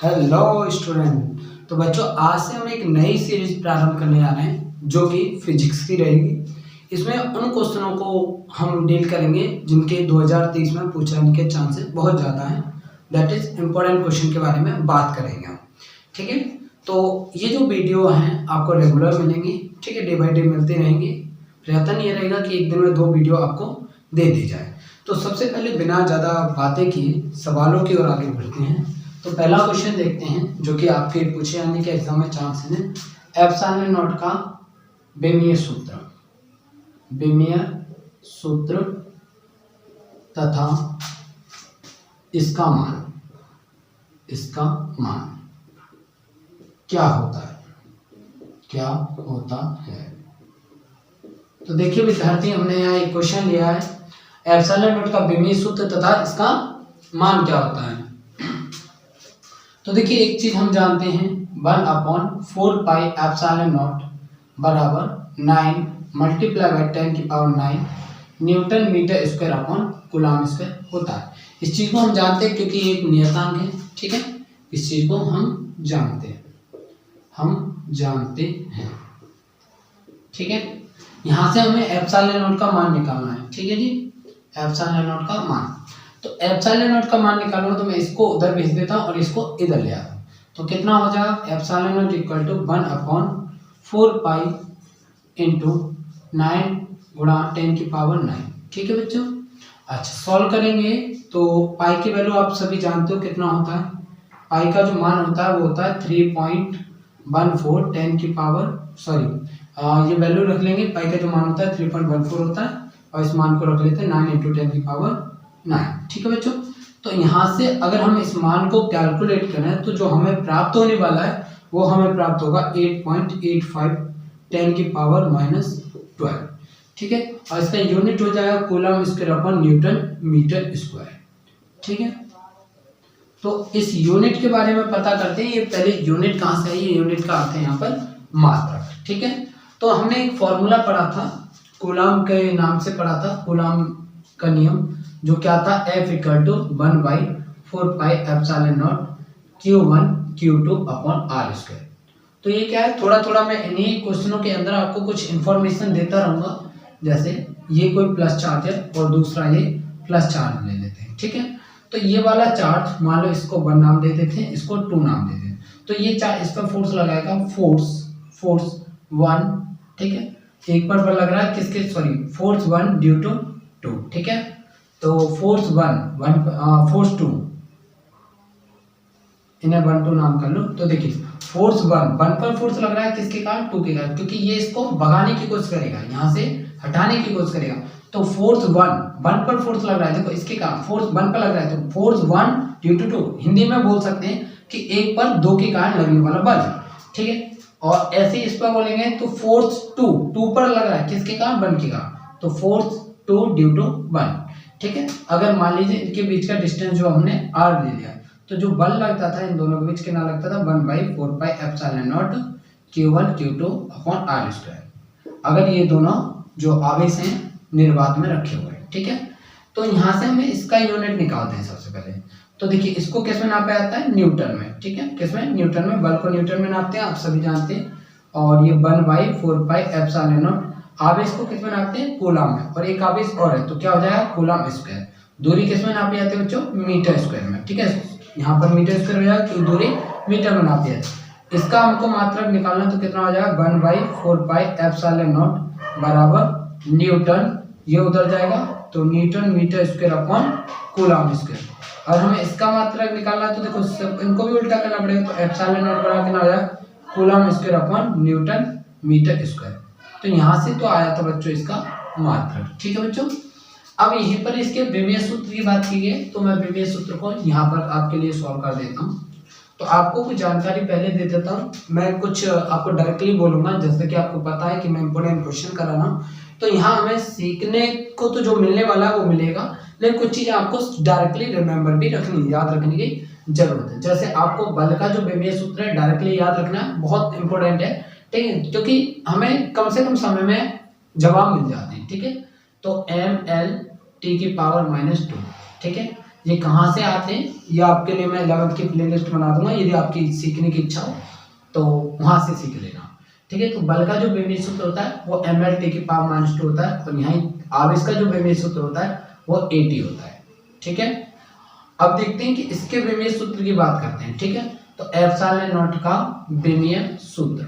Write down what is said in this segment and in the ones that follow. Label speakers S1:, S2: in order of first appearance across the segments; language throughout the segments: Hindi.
S1: Hello student. तो बच्चों आज से हम एक नई सीरीज प्रारंभ करने जा रहे हैं जो कि फिजिक्स की रहेगी। इसमें उन क्वेश्चनों को हम डील करेंगे जिनके 2023 में पूछे जाने के चांसेस बहुत ज़्यादा हैं। दैट इज इम्पोर्टेंट क्वेश्चन के बारे में बात करेंगे हम। ठीक है, तो ये जो वीडियो हैं आपको रेगुलर मिलेंगी। ठीक है, डे बाई डे मिलते रहेंगे। प्रयत्न ये रहेगा कि एक दिन में 2 वीडियो आपको दे दी जाए। तो सबसे पहले बिना ज़्यादा बातें किए सवालों की ओर आगे बढ़ते हैं। तो पहला क्वेश्चन देखते हैं जो कि आपके पूछे जाने के एग्जाम में चांसेस हैं। एप्सिलॉन नॉट का बेमियर सूत्र तथा इसका मान क्या होता है। तो देखिए विद्यार्थी, हमने यहाँ एक क्वेश्चन लिया है, एप्सिलॉन नॉट का बेमियर सूत्र तथा इसका मान क्या होता है। तो देखिए एक चीज हम जानते हैं, 1/4 पाई एप्सिलॉन नॉट बराबर 9 multiply by 10⁹ newton metre square upon coulomb square होता है। इस चीज को हम जानते हैं क्योंकि एक नियतांक है। ठीक है, इस चीज को हम जानते हैं। ठीक है, यहां से हमें एप्सिलॉन नॉट का मान निकालना है। ठीक है जी, एप्सिलॉन नॉट का मान। तो एप्सिलॉन नॉट का मान निकालूंगा तो मैं इसको उधर भेज देता हूँ और इसको इधर ले आता हूँ। तो कितना हो जाएगा, epsilon naught equal to 1/4 pi into 9 गुणा 10⁹ 9। ठीक है बच्चों। अच्छा, सॉल्व करेंगे तो पाई की वैल्यू आप सभी जानते हो कितना होता है। पाई का जो मान होता है वो होता है 3.14 ये वैल्यू रख लेंगे। पाई का जो मान होता है 3.14 होता है और इस मान को रख लेते हैं 9 × 10⁹ 9। ठीक है बच्चों। तो यहाँ से अगर हम इस मान को कैलकुलेट करें तो जो हमें प्राप्त होने वाला है वो हमें प्राप्त होगा 8.85 10⁻⁻12। ठीक है, और इसका यूनिट हो जाएगा coulomb square upon newton metre square. ठीक है, तो इस यूनिट के बारे में पता करते हैं। ये पहले यूनिट कहाँ से है, ये यूनिट का अर्थ है यहाँ पर मात्रक। ठीक है, तो हमने एक फॉर्मूला पढ़ा था, कूलम के नाम से पढ़ा था, कूलम का नियम, जो क्या था, F = 1/4 pi epsilon not Q1 Q2 upon R²। तो ये क्या है, थोड़ा थोड़ा मैं इन्हीं क्वेश्चनों के अंदर आपको कुछ इन्फॉर्मेशन देता रहूंगा। जैसे ये कोई प्लस चार्ज है और दूसरा ये प्लस चार्ज ले लेते हैं। ठीक है, तो ये वाला चार्ज मान लो इसको 1 नाम दे देते हैं, इसको 2 नाम दे देते हैं। तो ये चार्ज इस पर फोर्स लगाएगा, फोर्स 1। ठीक है, एक पर बल लग रहा है किसके, फोर्स 1 ड्यू टू 2। ठीक है, तो फोर्स 4 2, इन्हें 1 2 नाम कर लो। तो देखिए फोर्स 1 पर फोर्स लग रहा है किसके कारण, 2 के कारण, क्योंकि ये इसको भगाने की कोशिश करेगा, यहाँ से हटाने की कोशिश करेगा। तो फोर्स 1 पर फोर्स लग रहा है, देखो इसके कारण फोर्स 1 पर लग रहा है, तो फोर्स 1 ड्यू टू 2 हिंदी में बोल सकते हैं कि 1 पर 2 के कारण लगने वाला बल। ठीक है, और ऐसे इस पर बोलेंगे तो फोर्स 2 पर लग रहा है किसके कारण, 1 के कारण, तो फोर्स 2 ड्यू टू 1। ठीक है, अगर मान लीजिए इनके बीच का डिस्टेंस जो हमने r ले लिया, तो जो बल लगता था इन दोनों के बीच कितना लगता था, 1/4 pi epsilon not Q1 Q2 upon R²। अगर ये दोनों जो आवेश हैं निर्वात में रखे हुए हैं। ठीक है, तो यहाँ से हमें इसका यूनिट निकालते हैं सबसे पहले। तो देखिए इसको किस में नापा जाता है, न्यूटन में। ठीक है, किसमें, न्यूटन में। बल को न्यूटन में नापते हैं, आप सभी जानते हैं। और ये 1/4 पाई एप्सिलॉन नॉट, आवेश को किस में नापते हैं, कूलम में। और एक आवेश और है तो क्या हो जाएगा, कूलम स्क्वायर। दूरी किस में नापी जाती है बच्चों, मीटर स्क्वायर में। ठीक है, यहाँ पर मीटर स्क्वायर हो जाएगा क्योंकि दूरी मीटर में नापी है। इसका हमको मात्रक निकालना तो कितना हो जाएगा, 1/4 पाई एप्सिलॉन नॉट बराबर न्यूटन, ये उधर जाएगा तो newton metre square upon coulomb square. और हमें इसका मात्रक निकालना है तो देखो इनको भी उल्टा करना पड़ेगा, तो एप्सिलॉन नॉट बराबर कितना हो जाएगा, coulomb square upon newton metre square. तो यहाँ से तो आया था बच्चों इसका मात्रक। ठीक है बच्चों, अब यहीं पर इसके बेमियर सूत्र की बात की है, तो मैं बेमियर सूत्र को यहाँ पर आपके लिए सॉल्व कर देता हूँ। तो आपको कुछ जानकारी पहले दे देता हूँ, मैं कुछ आपको डायरेक्टली बोलूंगा, जैसे कि आपको पता है कि मैं इंपोर्टेंट क्वेश्चन कर रहा हूँ। तो यहाँ हमें सीखने को तो जो मिलने वाला है वो मिलेगा, लेकिन कुछ चीजें आपको डायरेक्टली रिमेम्बर भी रखनी, याद रखने की जरूरत है। जैसे आपको बल का जो बेमियर सूत्र है डायरेक्टली याद रखना बहुत इंपॉर्टेंट है। ठीक है, क्योंकि हमें कम से कम समय में जवाब मिल जाते हैं। ठीक है, तो mL T⁻²। ठीक है, ये कहाँ से आते हैं, ये आपके लिए मैं 11th की प्लेलिस्ट बना दूंगा, यदि आपकी सीखने की इच्छा हो तो वहाँ से सीख लेना। ठीक है, तो बल का जो बेमेल सूत्र होता है वो mL/10⁻² होता है, और यहाँ आवेश का जो बेमेल सूत्र होता है वो AT होता है। ठीक है, अब देखते हैं कि इसके बेमेल सूत्र की बात करते हैं। ठीक है, तो एप्सिलॉन नॉट का बेमेल सूत्र,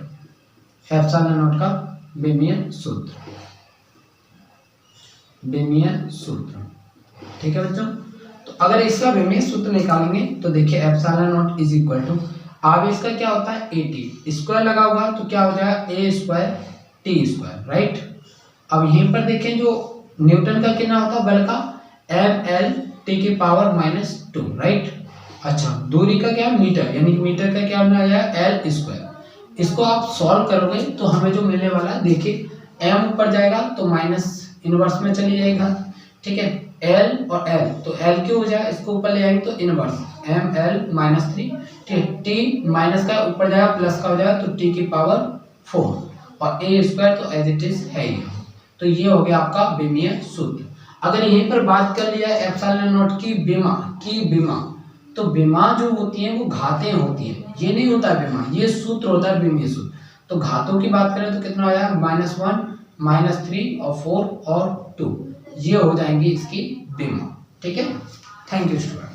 S1: एप्सिलॉन नॉट का बेमेल सूत्र, बेमेल सूत्र। ठीक है बच्चों, तो अगर इसका बेमेल सूत्र निकालेंगे तो देखिए epsilon naught is equal to, आवेश का क्या होता है AT, स्क्वायर लगा हुआ तो क्या हो जाएगा A²T², राइट। अब यहीं पर देखें जो न्यूटन का कितना होता है बल का, mL/10⁻², राइट। अच्छा, दूरी का क्या है मीटर, यानी कि मीटर का क्या होना जाएगा L²। इसको आप सॉल्व करोगे तो हमें जो मिलने वाला है, देखिए m ऊपर जाएगा तो माइनस इनवर्स में चली जाएगा। ठीक है, L और L, तो L क्यों हो जाएगा, इसको ऊपर ले आएंगे तो इनवर्स mL-3। ठीक, T माइनस का ऊपर जाएगा प्लस का हो जाएगा तो T⁴ और A² तो एज इट इज है ही। तो ये हो गया आपका बेमेल सूत्र। अगर यहीं पर बात कर लिया एप्सिलॉन नॉट की बेमा, तो बेमा जो होती है वो घातें होती हैं, ये नहीं होता है बेमा, ये सूत्र होता है बेमेल सूत्र। तो घातों की बात करें तो कितना हो जाएगा -1, -3 और 4 और 2, ये हो जाएंगी इसकी बेमा। ठीक है, थैंक यू स्टूडेंट।